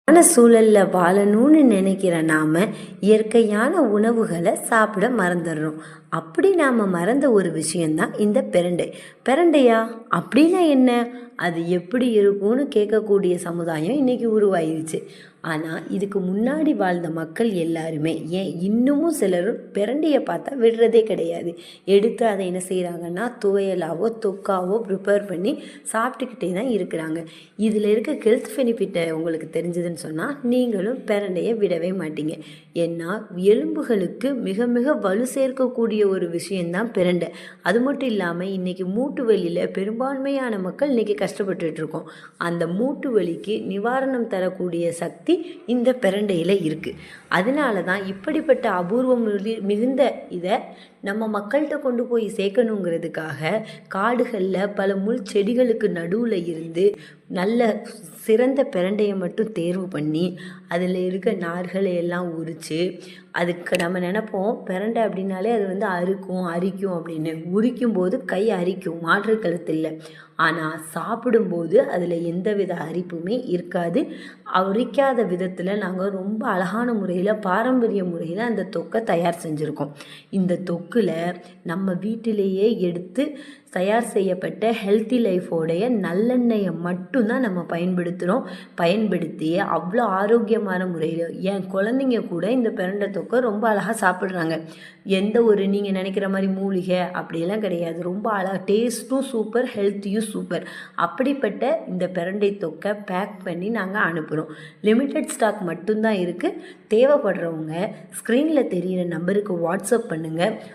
சூழல்ல வாழணும்னு நினைக்கிற நாம இயற்கையான உணவுகளை சாப்பிட மறந்துடுறோம். அப்படி நாம் மறந்த ஒரு விஷயந்தான் இந்த பிரண்டை. பிரண்டையா அப்படின்னா என்ன, அது எப்படி இருக்கும்னு கேட்கக்கூடிய சமுதாயம் இன்னைக்கு உருவாயிருச்சு. ஆனால் இதுக்கு முன்னாடி வாழ்ந்த மக்கள் எல்லாருமே ஏன் இன்னமும் சிலர் பிரண்டையை பார்த்தா விடுறதே கிடையாது. எடுத்து அதை என்ன செய்கிறாங்கன்னா துவையலாவோ தொக்காவோ ப்ரிப்பேர் பண்ணி சாப்பிட்டுக்கிட்டே தான் இருக்கிறாங்க. இதில் இருக்க ஹெல்த் பெனிஃபிட்டை உங்களுக்கு தெரிஞ்சதுன்னு சொன்னால் நீங்களும் பிரண்டையை விடவே மாட்டீங்க. ஏன்னா எலும்புகளுக்கு மிக மிக வலு சேர்க்கக்கூடிய ஒரு விஷயந்தான் பிரண்டை. அது மட்டும் இல்லாமல் இன்றைக்கி மூட்டு வலியில் பெரும்பான்மையான மக்கள் இன்றைக்கி கஷ்டப்பட்டுட்டு இருக்கோம். அந்த மூட்டு வலிக்கு நிவாரணம் தரக்கூடிய சக்தி இந்த பிரண்டையில் இருக்குது. அதனால தான் இப்படிப்பட்ட அபூர்வம் மிகுந்த இதை நம்ம மக்கள்கிட்ட கொண்டு போய் சேர்க்கணுங்கிறதுக்காக காடுகளில் பல முள் செடிகளுக்கு நடுவில் இருந்து நல்ல சிறந்த பிரண்டையை மட்டும் தேர்வு பண்ணி அதில் இருக்க நார்களை எல்லாம் உரித்து, அதுக்கு நம்ம நினைப்போம் பிரண்டை அப்படின்னாலே அது அரிக்கும் அப்படின்னு. உரிக்கும் போது கை அரிக்கும், மாற்று கருத்து இல்லை. ஆனால் சாப்பிடும்போது அதில் எந்தவித அரிப்புமே இருக்காது. அரிக்காத விதத்தில் நாங்கள் ரொம்ப அழகான முறையில் பாரம்பரிய முறையில் அந்த தொக்கை தயார் செஞ்சுருக்கோம். இந்த தொக்கில் நம்ம வீட்டிலேயே எடுத்து தயார் செய்யப்பட்ட ஹெல்த்தி லைஃபோடைய நல்லெண்ணெயை மட்டும்தான் நம்ம பயன்படுத்தி அவ்வளோ ஆரோக்கியமான முறையில் என் குழந்தைங்க கூட இந்த பிரண்டை தொக்கை ரொம்ப அழகாக சாப்பிட்றாங்க. எந்த ஒரு நீங்கள் நினைக்கிற மாதிரி மூலிகை அப்படியெல்லாம் கிடையாது. ரொம்ப அழகாக டேஸ்ட்டும் சூப்பர், ஹெல்த்தியும் சூப்பர். அப்படிப்பட்ட இந்த பிரண்டை தொக்கை பேக் பண்ணி நாங்கள் அனுப்புகிறோம். லிமிட்டட் ஸ்டாக் மட்டும்தான் இருக்குது. தேவைப்படுறவங்க ஸ்க்ரீனில் தெரிகிற நம்பருக்கு வாட்ஸ்அப் பண்ணுங்கள்.